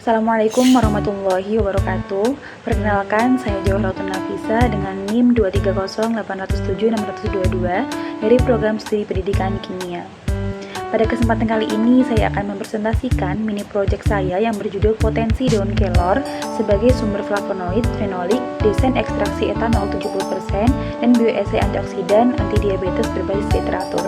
Assalamualaikum warahmatullahi wabarakatuh. Perkenalkan, saya Jawharatul Nafisa dengan NIM 230807622 dari program studi pendidikan kimia. Pada kesempatan kali ini, saya akan mempresentasikan mini project saya yang berjudul Potensi Daun Kelor sebagai sumber flavonoid, fenolik, desain ekstraksi etanol 70%, dan bioesai antioksidan anti-diabetes berbasis literatur.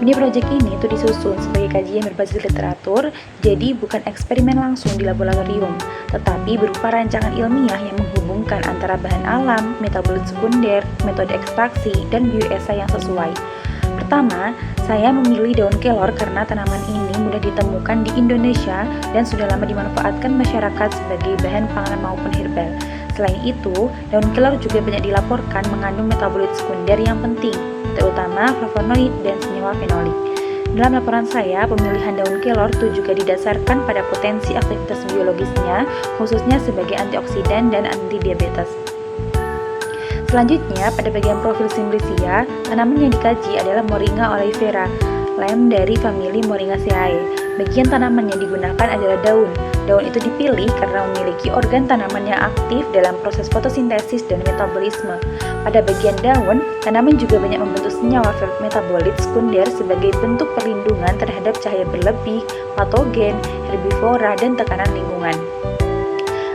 Mini project ini tuh disusun sebagai kajian berbasis literatur, jadi bukan eksperimen langsung di laboratorium, tetapi berupa rancangan ilmiah yang menghubungkan antara bahan alam, metabolit sekunder, metode ekstraksi, dan bioesai yang sesuai. Pertama, saya memilih daun kelor karena tanaman ini mudah ditemukan di Indonesia dan sudah lama dimanfaatkan masyarakat sebagai bahan panganan maupun herbal. Selain itu, daun kelor juga banyak dilaporkan mengandung metabolit sekunder yang penting, terutama flavonoid dan senyawa fenolik. Dalam laporan saya, pemilihan daun kelor itu juga didasarkan pada potensi aktivitas biologisnya, khususnya sebagai antioksidan dan anti-diabetes. Selanjutnya, pada bagian profil Simplicia, tanaman yang dikaji adalah Moringa oleifera, lem dari famili Moringaceae. Bagian tanaman yang digunakan adalah daun. Daun itu dipilih karena memiliki organ tanaman yang aktif dalam proses fotosintesis dan metabolisme. Pada bagian daun, tanaman juga banyak membentuk senyawa metabolit sekunder sebagai bentuk perlindungan terhadap cahaya berlebih, patogen, herbivora, dan tekanan lingkungan.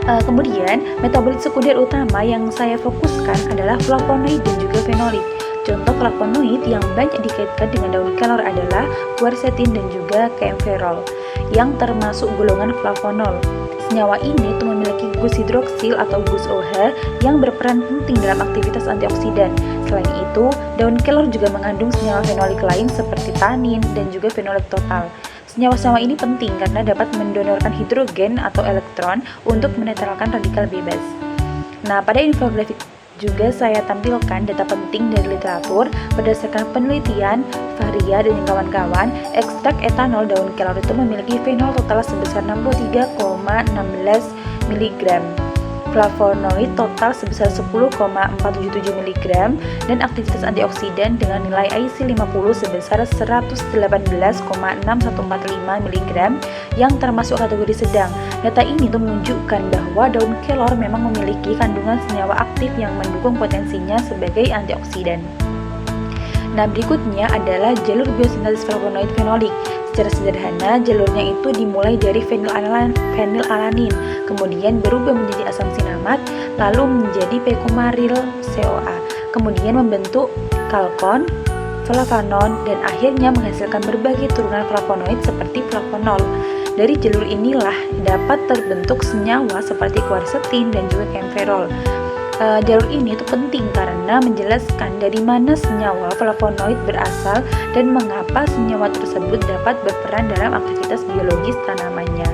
Kemudian, metabolit sekunder utama yang saya fokuskan adalah flavonoid dan juga fenolik. Contoh flavonoid yang banyak dikaitkan dengan daun kelor adalah quercetin dan juga kaempferol, yang termasuk golongan flavonol. Senyawa ini tuh memiliki gus hidroksil atau gus OH yang berperan penting dalam aktivitas antioksidan. Selain itu, daun kelor juga mengandung senyawa fenolik lain seperti tanin dan juga fenolik total. Senyawa-senyawa ini penting karena dapat mendonorkan hidrogen atau elektron untuk menetralkan radikal bebas. Nah, pada infografik juga saya tampilkan data penting dari literatur berdasarkan penelitian Faria dan kawan-kawan. Ekstrak etanol daun kelor itu memiliki fenol total sebesar 63,16 mg, flavonoid total sebesar 10,477 mg, dan aktivitas antioksidan dengan nilai IC50 sebesar 118,6145 mg yang termasuk kategori sedang. Data ini tuh menunjukkan bahwa daun kelor memang memiliki kandungan senyawa aktif yang mendukung potensinya sebagai antioksidan. Nah, berikutnya adalah jalur biosintesis flavonoid fenolik. Secara sederhana, jalurnya itu dimulai dari fenilalanin, kemudian berubah menjadi asam sinamat, lalu menjadi pekumaril CoA, kemudian membentuk kalkon, flavanon, dan akhirnya menghasilkan berbagai turunan flavonoid seperti flavonol. Dari jalur inilah dapat terbentuk senyawa seperti quercetin dan juga kaempferol. Jalur ini itu penting karena menjelaskan dari mana senyawa flavonoid berasal dan mengapa senyawa tersebut dapat berperan dalam aktivitas biologis tanamannya.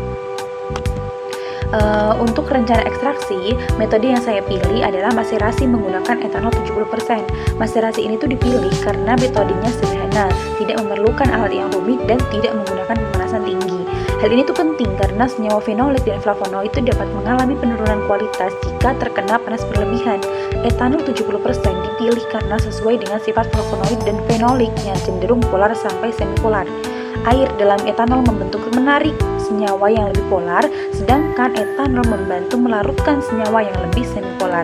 Untuk rencana ekstraksi, metode yang saya pilih adalah maserasi menggunakan etanol 70%. Maserasi ini tuh dipilih karena metodenya sederhana, tidak memerlukan alat yang rumit dan tidak menggunakan pemanasan tinggi. Hal ini tuh penting karena senyawa fenolik dan flavonoid itu dapat mengalami penurunan kualitas jika terkena panas berlebihan. Etanol 70% dipilih karena sesuai dengan sifat flavonoid dan fenolik yang cenderung polar sampai semipolar. Air dalam etanol membentuk menarik senyawa yang lebih polar, sedangkan etanol membantu melarutkan senyawa yang lebih semipolar.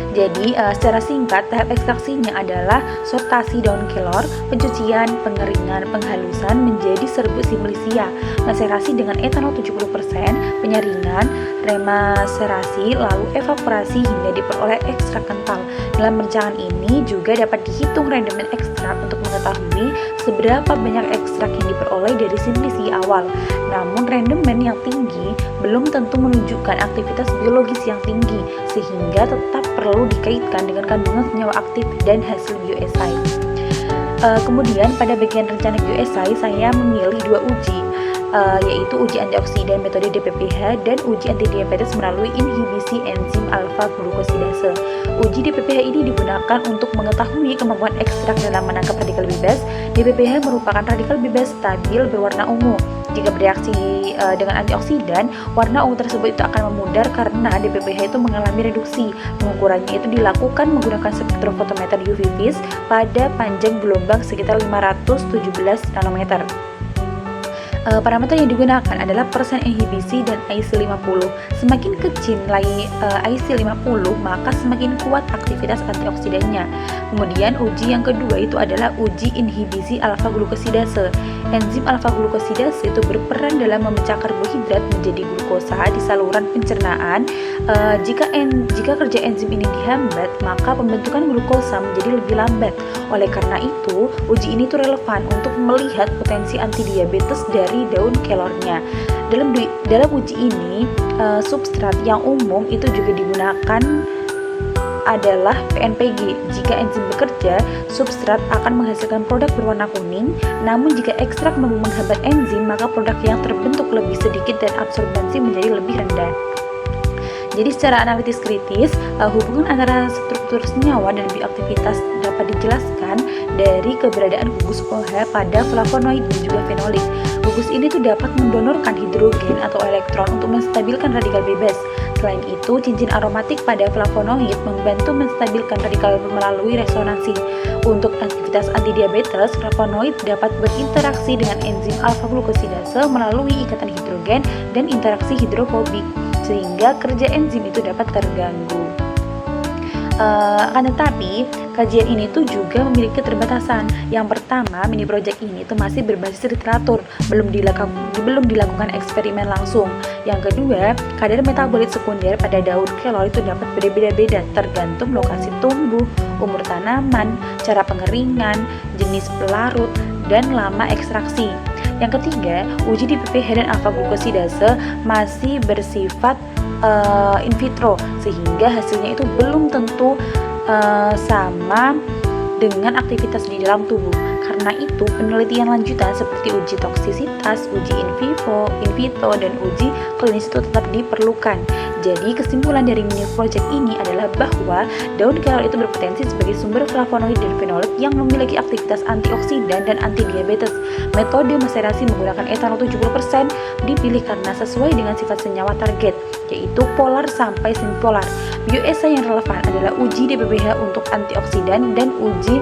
Jadi, secara singkat, tahap ekstraksinya adalah sortasi daun kelor, pencucian, pengeringan, penghalusan menjadi serbuk Simplicia, maserasi dengan etanol 70%, penyaringan, remaserasi, lalu evaporasi hingga diperoleh ekstrak kental. Dalam perencanaan ini juga dapat dihitung rendemen ekstrak untuk mengetahui seberapa banyak ekstrak yang diperoleh dari Simplicia awal. Namun, rendemen yang tinggi belum tentu menunjukkan aktivitas biologis yang tinggi, sehingga tetap perlu dikaitkan dengan kandungan senyawa aktif dan hasil bioesai. Kemudian pada bagian rencana bioesai saya memilih dua uji, yaitu uji antioksidan metode DPPH dan uji antidiabetes melalui inhibisi enzim alfa-glukosidase. Uji DPPH ini digunakan untuk mengetahui kemampuan ekstrak dalam menangkap radikal bebas. DPPH merupakan radikal bebas stabil berwarna ungu. Jika bereaksi dengan antioksidan, warna ungu tersebut itu akan memudar karena DPPH itu mengalami reduksi. Pengukurannya itu dilakukan menggunakan spektrofotometer UV vis pada panjang gelombang sekitar 517 nanometer. Parameter yang digunakan adalah persen inhibisi dan IC50. Semakin kecil nilai IC50, maka semakin kuat aktivitas antioksidannya. Kemudian uji yang kedua itu adalah uji inhibisi alfa glukosidase. Enzim alfa glukosidase itu berperan dalam memecah karbohidrat menjadi glukosa di saluran pencernaan. Jika kerja enzim ini dihambat, maka pembentukan glukosa menjadi lebih lambat. Oleh karena itu, uji ini tuh relevan untuk melihat potensi antidiabetes dari daun kelornya. Dalam uji ini, substrat yang umum itu juga digunakan adalah PNPG. Jika enzim bekerja, substrat akan menghasilkan produk berwarna kuning. Namun jika ekstrak menghambat enzim, maka produk yang terbentuk lebih sedikit dan absorbansi menjadi lebih rendah. Jadi secara analitis kritis, hubungan antara struktur senyawa dan bioaktivitas dapat dijelaskan dari keberadaan gugus OH pada flavonoid dan juga fenolik. Gugus ini tuh dapat mendonorkan hidrogen atau elektron untuk menstabilkan radikal bebas. Selain itu, cincin aromatik pada flavonoid membantu menstabilkan radikal melalui resonansi. Untuk aktivitas antidiabetes, flavonoid dapat berinteraksi dengan enzim alfa glukosidase melalui ikatan hidrogen dan interaksi hidrofobik, sehingga kerja enzim itu dapat terganggu. Akan tetapi, kajian ini tuh juga memiliki keterbatasan. Yang pertama, mini project ini tuh masih berbasis literatur, belum dilakukan eksperimen langsung. Yang kedua, kadar metabolit sekunder pada daun kelor itu dapat berbeda-beda tergantung lokasi tumbuh, umur tanaman, cara pengeringan, jenis pelarut, dan lama ekstraksi. Yang ketiga, uji di PPH dan alfa glukosidase masih bersifat in vitro, sehingga hasilnya itu belum tentu sama dengan aktivitas di dalam tubuh. Karena itu, penelitian lanjutan seperti uji toksisitas, uji in vivo, in vitro, dan uji klinis itu tetap diperlukan. Jadi, kesimpulan dari mini project ini adalah bahwa daun kelor itu berpotensi sebagai sumber flavonoid dan fenolik yang memiliki aktivitas antioksidan dan antidiabetes. Metode maserasi menggunakan etanol 70% dipilih karena sesuai dengan sifat senyawa target, yaitu polar sampai semipolar. Bioessay yang relevan adalah uji DPPH untuk antioksidan dan uji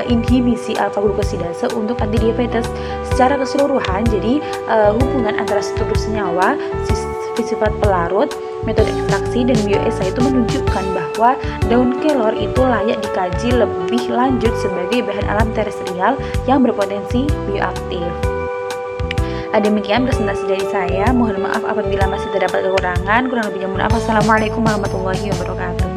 inhibisi alfa glukosidase untuk antidiabetes secara keseluruhan. Jadi hubungan antara struktur senyawa, sifat pelarut, metode ekstraksi, dan bioessay itu menunjukkan bahwa daun kelor itu layak dikaji lebih lanjut sebagai bahan alam terestrial yang berpotensi bioaktif. Demikian presentasi dari saya. Mohon maaf apabila masih terdapat kekurangan. Kurang lebihnya mohon maaf. Assalamualaikum warahmatullahi wabarakatuh.